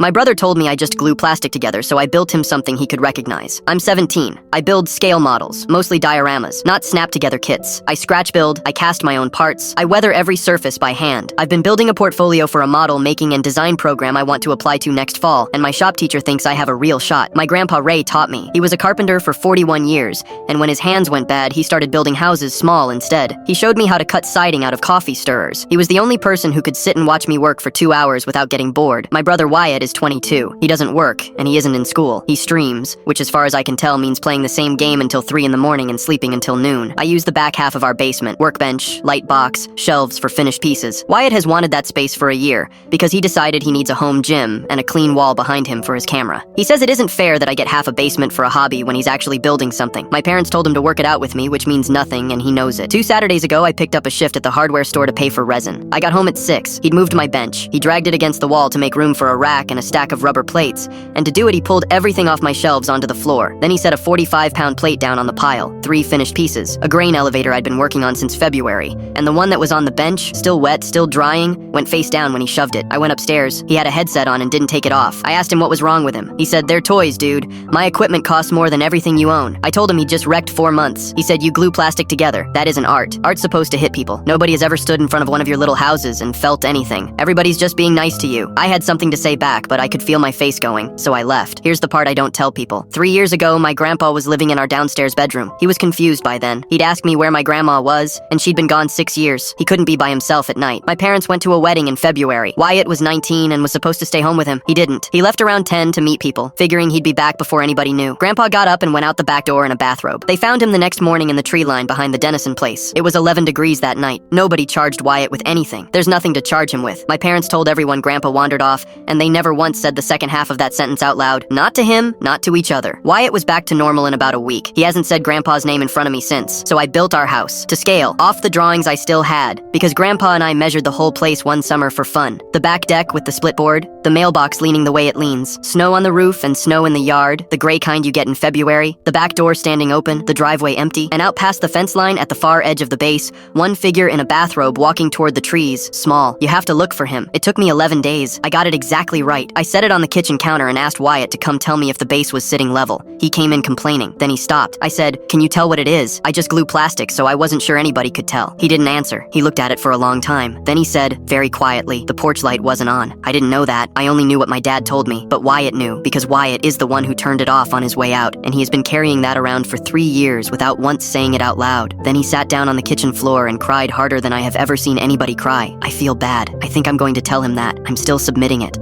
My brother told me I just glue plastic together, so I built him something he could recognize. I'm 17. I build scale models, mostly dioramas, not snap-together kits. I scratch build, I cast my own parts, I weather every surface by hand. I've been building a portfolio for a model making and design program I want to apply to next fall, and my shop teacher thinks I have a real shot. My grandpa Ray taught me. He was a carpenter for 41 years, and when his hands went bad, he started building houses small instead. He showed me how to cut siding out of coffee stirrers. He was the only person who could sit and watch me work for 2 hours without getting bored. My brother Wyatt is 22. He doesn't work, and he isn't in school. He streams, which as far as I can tell means playing the same game until 3 in the morning and sleeping until noon. I use the back half of our basement, workbench, light box, shelves for finished pieces. Wyatt has wanted that space for a year, because he decided he needs a home gym and a clean wall behind him for his camera. He says it isn't fair that I get half a basement for a hobby when he's actually building something. My parents told him to work it out with me, which means nothing, and he knows it. 2 Saturdays ago, I picked up a shift at the hardware store to pay for resin. I got home at 6. He'd moved my bench. He dragged it against the wall to make room for a rack and a stack of rubber plates, and to do it he pulled everything off my shelves onto the floor. Then he set a 45-pound plate down on the pile, 3 finished pieces, a grain elevator I'd been working on since February, and the one that was on the bench, still wet, still drying, went face down when he shoved it. I went upstairs. He had a headset on and didn't take it off. I asked him what was wrong with him. He said, "They're toys, dude. My equipment costs more than everything you own." I told him he'd just wrecked 4 months. He said, "You glue plastic together. That isn't art. Art's supposed to hit people. Nobody has ever stood in front of one of your little houses and felt anything. Everybody's just being nice to you." I had something to say back, but I could feel my face going, so I left. Here's the part I don't tell people. 3 years ago, my grandpa was living in our downstairs bedroom. He was confused by then. He'd ask me where my grandma was, and she'd been gone 6 years. He couldn't be by himself at night. My parents went to a wedding in February. Wyatt was 19 and was supposed to stay home with him. He didn't. He left around 10 to meet people, figuring he'd be back before anybody knew. Grandpa got up and went out the back door in a bathrobe. They found him the next morning in the tree line behind the Dennison place. It was 11 degrees that night. Nobody charged Wyatt with anything. There's nothing to charge him with. My parents told everyone Grandpa wandered off, and they never once said the second half of that sentence out loud. Not to him, not to each other. Wyatt was back to normal in about a week. He hasn't said Grandpa's name in front of me since, so I built our house. To scale, off the drawings I still had, because Grandpa and I measured the whole place one summer for fun. The back deck with the split board, the mailbox leaning the way it leans, snow on the roof and snow in the yard, the gray kind you get in February, the back door standing open, the driveway empty, and out past the fence line at the far edge of the base, one figure in a bathrobe walking toward the trees, small. You have to look for him. It took me 11 days. I got it exactly right. I set it on the kitchen counter and asked Wyatt to come tell me if the base was sitting level. He came in complaining. Then he stopped. I said, "Can you tell what it is? I just glue plastic, so I wasn't sure anybody could tell." He didn't answer. He looked at it for a long time. Then he said, very quietly, "The porch light wasn't on." I didn't know that. I only knew what my dad told me. But Wyatt knew, because Wyatt is the one who turned it off on his way out, and he has been carrying that around for 3 years without once saying it out loud. Then he sat down on the kitchen floor and cried harder than I have ever seen anybody cry. I feel bad. I think I'm going to tell him that. I'm still submitting it.